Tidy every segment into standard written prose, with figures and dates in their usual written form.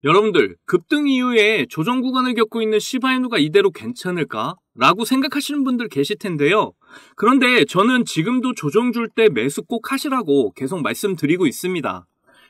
여러분들, 급등 이후에 조정 구간을 겪고 있는 시바이누가 이대로 괜찮을까? 라고 생각하시는 분들 계실 텐데요. 그런데 저는 지금도 조정 줄 때 매수 꼭 하시라고 계속 말씀드리고 있습니다.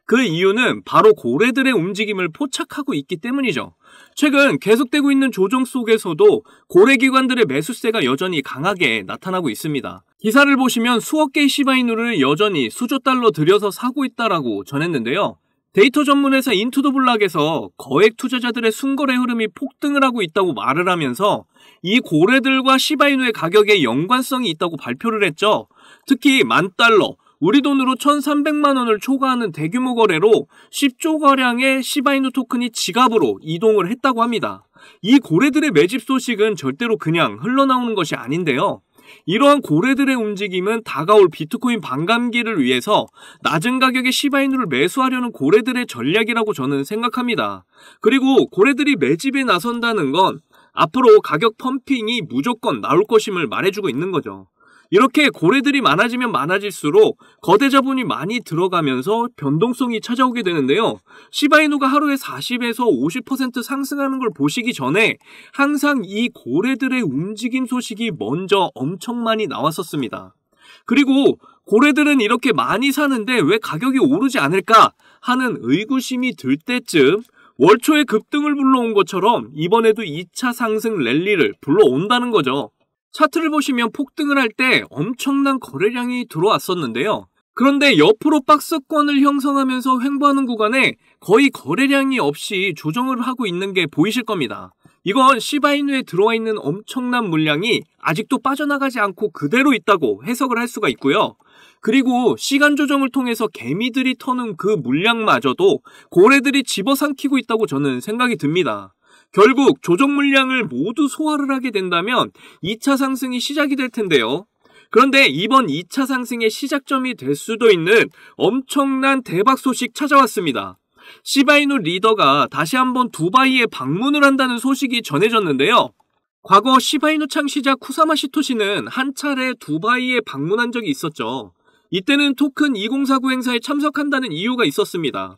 그 이유는 바로 고래들의 움직임을 포착하고 있기 때문이죠. 최근 계속되고 있는 조정 속에서도 고래 기관들의 매수세가 여전히 강하게 나타나고 있습니다. 기사를 보시면 수억 개의 시바이누를 여전히 수조 달러 들여서 사고 있다라고 전했는데요. 데이터 전문 회사 인투더블락에서 거액 투자자들의 순거래 흐름이 폭등을 하고 있다고 말을 하면서 이 고래들과 시바이누의 가격에 연관성이 있다고 발표를 했죠. 특히 $10,000, 우리 돈으로 1,300만 원을 초과하는 대규모 거래로 10조 가량의 시바이누 토큰이 지갑으로 이동을 했다고 합니다. 이 고래들의 매집 소식은 절대로 그냥 흘러나오는 것이 아닌데요. 이러한 고래들의 움직임은 다가올 비트코인 반감기를 위해서 낮은 가격의 시바이누를 매수하려는 고래들의 전략이라고 저는 생각합니다. 그리고 고래들이 매집에 나선다는 건 앞으로 가격 펌핑이 무조건 나올 것임을 말해주고 있는 거죠. 이렇게 고래들이 많아지면 많아질수록 거대 자본이 많이 들어가면서 변동성이 찾아오게 되는데요. 시바이누가 하루에 40에서 50% 상승하는 걸 보시기 전에 항상 이 고래들의 움직임 소식이 먼저 엄청 많이 나왔었습니다. 그리고 고래들은 이렇게 많이 사는데 왜 가격이 오르지 않을까 하는 의구심이 들 때쯤 월초에 급등을 불러온 것처럼 이번에도 2차 상승 랠리를 불러온다는 거죠. 차트를 보시면 폭등을 할 때 엄청난 거래량이 들어왔었는데요. 그런데 옆으로 박스권을 형성하면서 횡보하는 구간에 거의 거래량이 없이 조정을 하고 있는 게 보이실 겁니다. 이건 시바이누에 들어와 있는 엄청난 물량이 아직도 빠져나가지 않고 그대로 있다고 해석을 할 수가 있고요. 그리고 시간 조정을 통해서 개미들이 터는 그 물량마저도 고래들이 집어삼키고 있다고 저는 생각이 듭니다. 결국 조정 물량을 모두 소화를 하게 된다면 2차 상승이 시작이 될 텐데요. 그런데 이번 2차 상승의 시작점이 될 수도 있는 엄청난 대박 소식 찾아왔습니다. 시바이누 리더가 다시 한번 두바이에 방문을 한다는 소식이 전해졌는데요. 과거 시바이누 창시자 쿠사마 시토시는 한 차례 두바이에 방문한 적이 있었죠. 이때는 토큰 2049 행사에 참석한다는 이유가 있었습니다.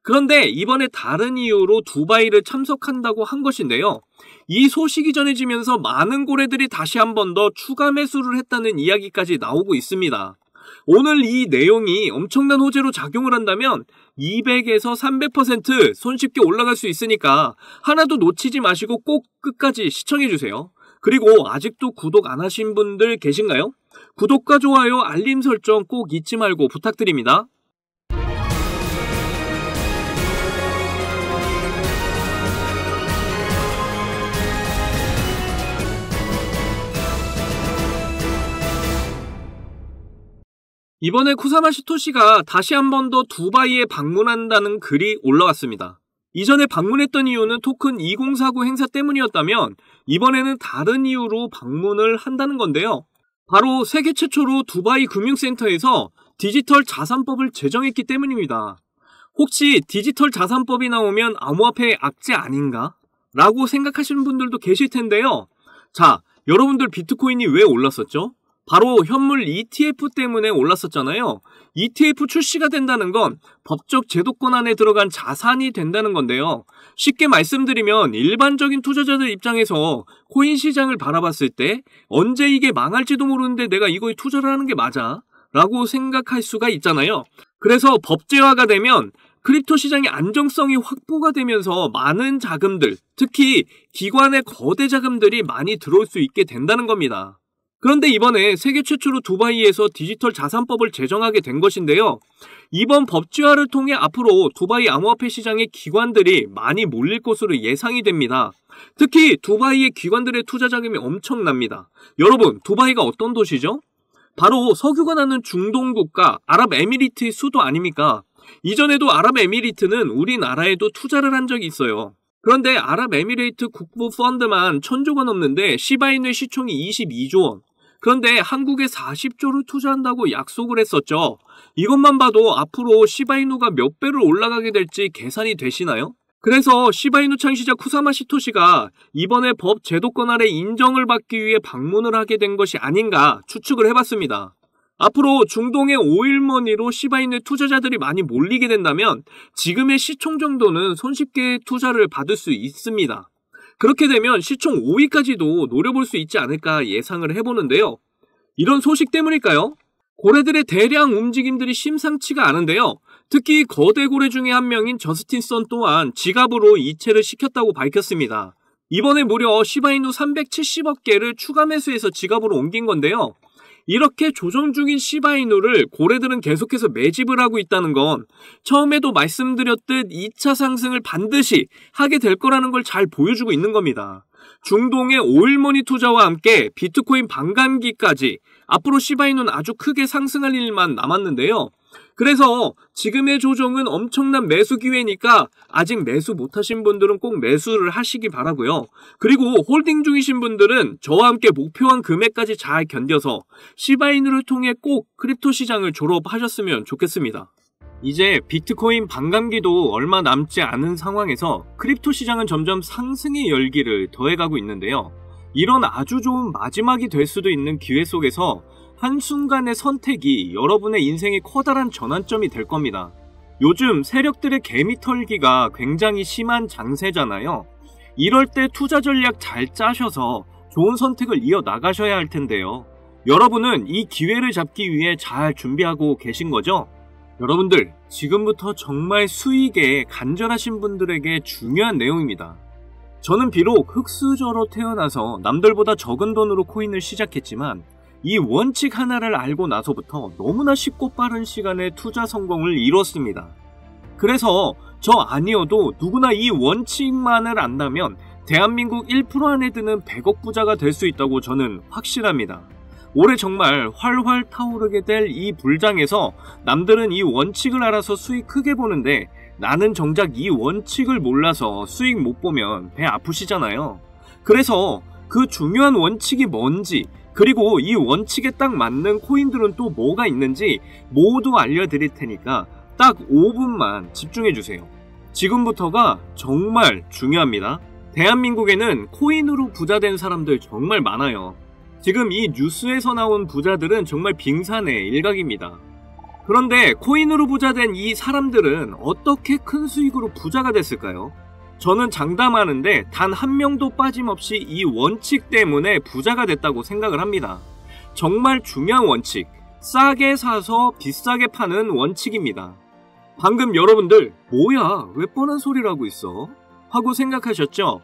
그런데 이번에 다른 이유로 두바이를 참석한다고 한 것인데요. 이 소식이 전해지면서 많은 고래들이 다시 한 번 더 추가 매수를 했다는 이야기까지 나오고 있습니다. 오늘 이 내용이 엄청난 호재로 작용을 한다면 200에서 300% 손쉽게 올라갈 수 있으니까 하나도 놓치지 마시고 꼭 끝까지 시청해주세요. 그리고 아직도 구독 안 하신 분들 계신가요? 구독과 좋아요, 알림 설정 꼭 잊지 말고 부탁드립니다. 이번에 쿠사마 시토시가 다시 한 번 더 두바이에 방문한다는 글이 올라왔습니다. 이전에 방문했던 이유는 토큰 2049 행사 때문이었다면 이번에는 다른 이유로 방문을 한다는 건데요. 바로 세계 최초로 두바이 금융센터에서 디지털 자산법을 제정했기 때문입니다. 혹시 디지털 자산법이 나오면 암호화폐의 악재 아닌가? 라고 생각하시는 분들도 계실 텐데요. 자, 여러분들 비트코인이 왜 올랐었죠? 바로 현물 ETF 때문에 올랐었잖아요. ETF 출시가 된다는 건 법적 제도권 안에 들어간 자산이 된다는 건데요. 쉽게 말씀드리면 일반적인 투자자들 입장에서 코인 시장을 바라봤을 때 언제 이게 망할지도 모르는데 내가 이거에 투자를 하는 게 맞아? 라고 생각할 수가 있잖아요. 그래서 법제화가 되면 크립토 시장의 안정성이 확보가 되면서 많은 자금들, 특히 기관의 거대 자금들이 많이 들어올 수 있게 된다는 겁니다. 그런데 이번에 세계 최초로 두바이에서 디지털 자산법을 제정하게 된 것인데요. 이번 법제화를 통해 앞으로 두바이 암호화폐 시장의 기관들이 많이 몰릴 것으로 예상이 됩니다. 특히 두바이의 기관들의 투자 자금이 엄청납니다. 여러분, 두바이가 어떤 도시죠? 바로 석유가 나는 중동 국가 아랍에미리트의 수도 아닙니까? 이전에도 아랍에미리트는 우리나라에도 투자를 한 적이 있어요. 그런데 아랍에미레이트 국부 펀드만 1,000조가 넘는데 시바이누의 시총이 22조 원. 그런데 한국에 40조를 투자한다고 약속을 했었죠. 이것만 봐도 앞으로 시바이누가 몇 배로 올라가게 될지 계산이 되시나요? 그래서 시바이누 창시자 쿠사마 시토시가 이번에 법 제도권 아래 인정을 받기 위해 방문을 하게 된 것이 아닌가 추측을 해봤습니다. 앞으로 중동의 오일머니로 시바이누 투자자들이 많이 몰리게 된다면 지금의 시총 정도는 손쉽게 투자를 받을 수 있습니다. 그렇게 되면 시총 5위까지도 노려볼 수 있지 않을까 예상을 해보는데요. 이런 소식 때문일까요? 고래들의 대량 움직임들이 심상치가 않은데요. 특히 거대 고래 중에 한 명인 저스틴 선 또한 지갑으로 이체를 시켰다고 밝혔습니다. 이번에 무려 시바이누 370억 개를 추가 매수해서 지갑으로 옮긴 건데요. 이렇게 조정 중인 시바이누를 고래들은 계속해서 매집을 하고 있다는 건 처음에도 말씀드렸듯 2차 상승을 반드시 하게 될 거라는 걸 잘 보여주고 있는 겁니다. 중동의 오일머니 투자와 함께 비트코인 반감기까지 앞으로 시바이누는 아주 크게 상승할 일만 남았는데요. 그래서 지금의 조정은 엄청난 매수 기회니까 아직 매수 못하신 분들은 꼭 매수를 하시기 바라고요. 그리고 홀딩 중이신 분들은 저와 함께 목표한 금액까지 잘 견뎌서 시바이누를 통해 꼭 크립토 시장을 졸업하셨으면 좋겠습니다. 이제 비트코인 반감기도 얼마 남지 않은 상황에서 크립토 시장은 점점 상승의 열기를 더해가고 있는데요. 이런 아주 좋은 마지막이 될 수도 있는 기회 속에서 한순간의 선택이 여러분의 인생의 커다란 전환점이 될 겁니다. 요즘 세력들의 개미 털기가 굉장히 심한 장세잖아요. 이럴 때 투자 전략 잘 짜셔서 좋은 선택을 이어나가셔야 할 텐데요. 여러분은 이 기회를 잡기 위해 잘 준비하고 계신 거죠? 여러분들, 지금부터 정말 수익에 간절하신 분들에게 중요한 내용입니다. 저는 비록 흙수저로 태어나서 남들보다 적은 돈으로 코인을 시작했지만 이 원칙 하나를 알고 나서부터 너무나 쉽고 빠른 시간에 투자 성공을 이뤘습니다. 그래서 저 아니어도 누구나 이 원칙만을 안다면 대한민국 1% 안에 드는 100억 부자가 될 수 있다고 저는 확신합니다. 올해 정말 활활 타오르게 될 이 불장에서 남들은 이 원칙을 알아서 수익 크게 보는데 나는 정작 이 원칙을 몰라서 수익 못 보면 배 아프시잖아요. 그래서 그 중요한 원칙이 뭔지, 그리고 이 원칙에 딱 맞는 코인들은 또 뭐가 있는지 모두 알려드릴 테니까 딱 5분만 집중해주세요. 지금부터가 정말 중요합니다. 대한민국에는 코인으로 부자된 사람들 정말 많아요. 지금 이 뉴스에서 나온 부자들은 정말 빙산의 일각입니다. 그런데 코인으로 부자된 이 사람들은 어떻게 큰 수익으로 부자가 됐을까요? 저는 장담하는데 단 한 명도 빠짐없이 이 원칙 때문에 부자가 됐다고 생각을 합니다. 정말 중요한 원칙, 싸게 사서 비싸게 파는 원칙입니다. 방금 여러분들 뭐야 왜 뻔한 소리를 하고 있어? 하고 생각하셨죠?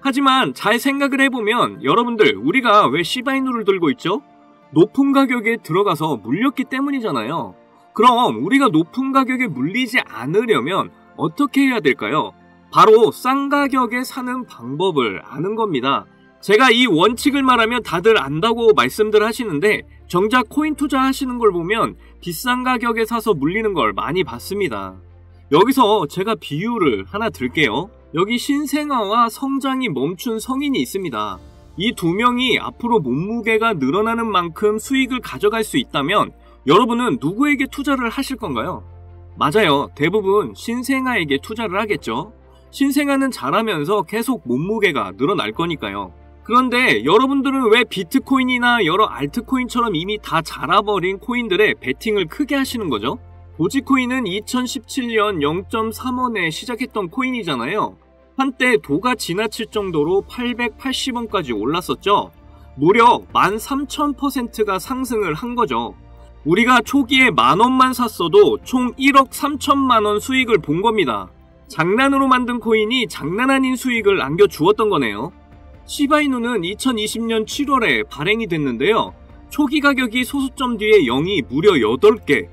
하지만 잘 생각을 해보면 여러분들 우리가 왜 시바이누를 들고 있죠? 높은 가격에 들어가서 물렸기 때문이잖아요. 그럼 우리가 높은 가격에 물리지 않으려면 어떻게 해야 될까요? 바로 싼 가격에 사는 방법을 아는 겁니다. 제가 이 원칙을 말하면 다들 안다고 말씀들 하시는데 정작 코인 투자하시는 걸 보면 비싼 가격에 사서 물리는 걸 많이 봤습니다. 여기서 제가 비유를 하나 들게요. 여기 신생아와 성장이 멈춘 성인이 있습니다. 이 두 명이 앞으로 몸무게가 늘어나는 만큼 수익을 가져갈 수 있다면 여러분은 누구에게 투자를 하실 건가요? 맞아요. 대부분 신생아에게 투자를 하겠죠. 신생아는 자라면서 계속 몸무게가 늘어날 거니까요. 그런데 여러분들은 왜 비트코인이나 여러 알트코인처럼 이미 다 자라버린 코인들에 베팅을 크게 하시는 거죠? 도지코인은 2017년 0.3원에 시작했던 코인이잖아요. 한때 도가 지나칠 정도로 880원까지 올랐었죠. 무려 13,000%가 상승을 한 거죠. 우리가 초기에 만원만 샀어도 총 1억 3천만원 수익을 본 겁니다. 장난으로 만든 코인이 장난 아닌 수익을 안겨주었던 거네요. 시바이누는 2020년 7월에 발행이 됐는데요. 초기 가격이 소수점 뒤에 0이 무려 8개,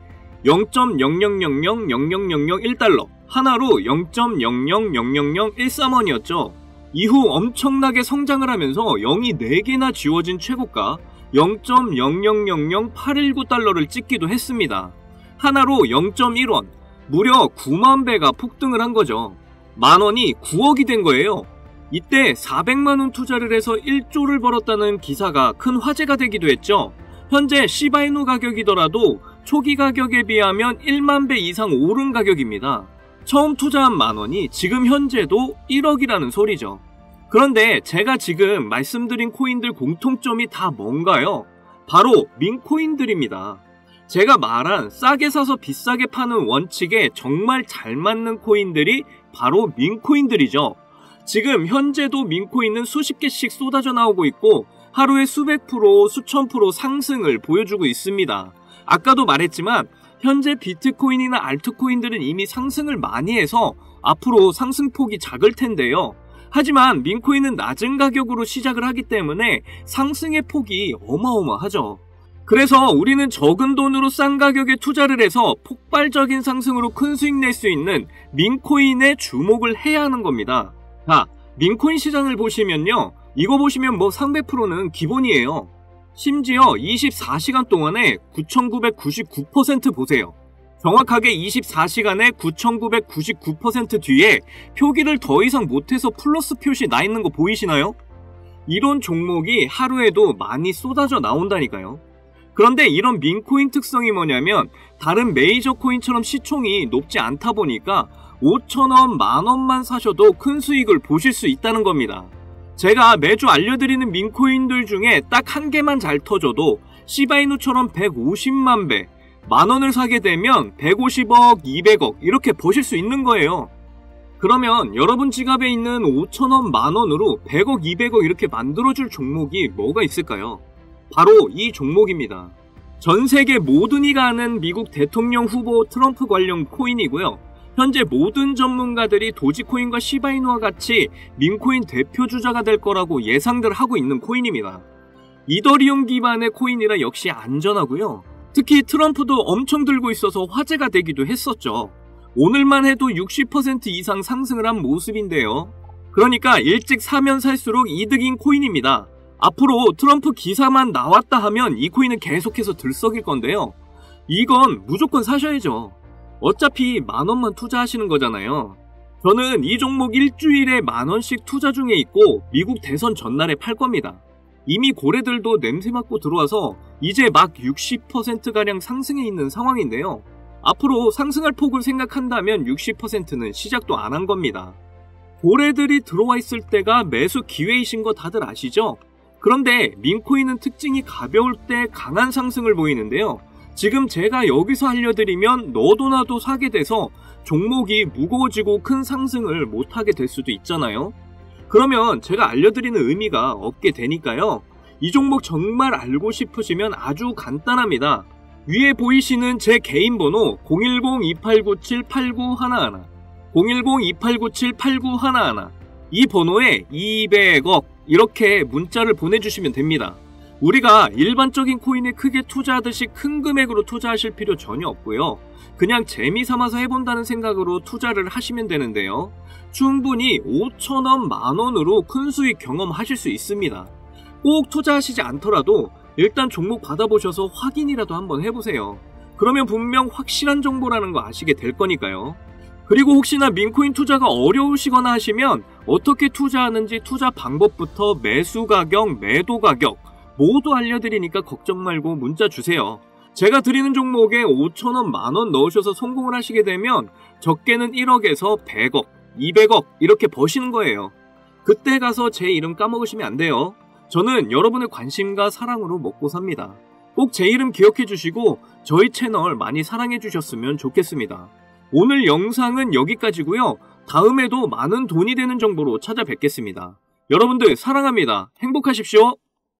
0.000000001달러, 하나로 0.000013원이었죠. 이후 엄청나게 성장을 하면서 0이 4개나 지워진 최고가 0.0000819달러를 찍기도 했습니다. 하나로 0.1원, 무려 9만 배가 폭등을 한 거죠. 만원이 9억이 된 거예요. 이때 400만원 투자를 해서 1조를 벌었다는 기사가 큰 화제가 되기도 했죠. 현재 시바이누 가격이더라도 초기 가격에 비하면 1만 배 이상 오른 가격입니다. 처음 투자한 만원이 지금 현재도 1억이라는 소리죠. 그런데 제가 지금 말씀드린 코인들 공통점이 다 뭔가요? 바로 민코인들입니다. 제가 말한 싸게 사서 비싸게 파는 원칙에 정말 잘 맞는 코인들이 바로 민코인들이죠. 지금 현재도 민코인은 수십 개씩 쏟아져 나오고 있고 하루에 수백 프로, 수천 프로 상승을 보여주고 있습니다. 아까도 말했지만 현재 비트코인이나 알트코인들은 이미 상승을 많이 해서 앞으로 상승폭이 작을 텐데요. 하지만 민코인은 낮은 가격으로 시작을 하기 때문에 상승의 폭이 어마어마하죠. 그래서 우리는 적은 돈으로 싼 가격에 투자를 해서 폭발적인 상승으로 큰 수익 낼 수 있는 민코인에 주목을 해야 하는 겁니다. 자, 민코인 시장을 보시면요. 이거 보시면 300%는 기본이에요. 심지어 24시간 동안에 9,999% 보세요. 정확하게 24시간에 9,999% 뒤에 표기를 더 이상 못해서 플러스 표시 나 있는 거 보이시나요? 이런 종목이 하루에도 많이 쏟아져 나온다니까요. 그런데 이런 민코인 특성이 뭐냐면 다른 메이저 코인처럼 시총이 높지 않다 보니까 5,000원, 만원만 사셔도 큰 수익을 보실 수 있다는 겁니다. 제가 매주 알려드리는 민코인들 중에 딱 한 개만 잘 터져도 시바이누처럼 150만 배, 만원을 사게 되면 150억, 200억 이렇게 버실 수 있는 거예요. 그러면 여러분 지갑에 있는 5,000원, 만원으로 100억, 200억 이렇게 만들어줄 종목이 뭐가 있을까요? 바로 이 종목입니다. 전 세계 모든 이가 아는 미국 대통령 후보 트럼프 관련 코인이고요. 현재 모든 전문가들이 도지코인과 시바이누와 같이 민코인 대표 주자가 될 거라고 예상들 하고 있는 코인입니다. 이더리움 기반의 코인이라 역시 안전하고요. 특히 트럼프도 엄청 들고 있어서 화제가 되기도 했었죠. 오늘만 해도 60% 이상 상승을 한 모습인데요. 그러니까 일찍 사면 살수록 이득인 코인입니다. 앞으로 트럼프 기사만 나왔다 하면 이 코인은 계속해서 들썩일 건데요. 이건 무조건 사셔야죠. 어차피 만원만 투자하시는 거잖아요. 저는 이 종목 일주일에 만원씩 투자 중에 있고 미국 대선 전날에 팔 겁니다. 이미 고래들도 냄새 맡고 들어와서 이제 막 60%가량 상승해 있는 상황인데요. 앞으로 상승할 폭을 생각한다면 60%는 시작도 안 한 겁니다. 고래들이 들어와 있을 때가 매수 기회이신 거 다들 아시죠? 그런데 민코인은 특징이 가벼울 때 강한 상승을 보이는데요. 지금 제가 여기서 알려드리면 너도 나도 사게 돼서 종목이 무거워지고 큰 상승을 못하게 될 수도 있잖아요. 그러면 제가 알려드리는 의미가 없게 되니까요. 이 종목 정말 알고 싶으시면 아주 간단합니다. 위에 보이시는 제 개인 번호 010-2897-8911 010-2897-8911 이 번호에 200억 이렇게 문자를 보내주시면 됩니다. 우리가 일반적인 코인에 크게 투자하듯이 큰 금액으로 투자하실 필요 전혀 없고요. 그냥 재미삼아서 해본다는 생각으로 투자를 하시면 되는데요. 충분히 5,000원, 만원으로 큰 수익 경험하실 수 있습니다. 꼭 투자하시지 않더라도 일단 종목 받아보셔서 확인이라도 한번 해보세요. 그러면 분명 확실한 정보라는 거 아시게 될 거니까요. 그리고 혹시나 민코인 투자가 어려우시거나 하시면 어떻게 투자하는지 투자 방법부터 매수 가격, 매도 가격 모두 알려드리니까 걱정 말고 문자 주세요. 제가 드리는 종목에 5,000원, 만원 넣으셔서 성공을 하시게 되면 적게는 1억에서 100억, 200억 이렇게 버시는 거예요. 그때 가서 제 이름 까먹으시면 안 돼요. 저는 여러분의 관심과 사랑으로 먹고 삽니다. 꼭 제 이름 기억해 주시고 저희 채널 많이 사랑해 주셨으면 좋겠습니다. 오늘 영상은 여기까지고요. 다음에도 많은 돈이 되는 정보로 찾아뵙겠습니다. 여러분들 사랑합니다. 행복하십시오.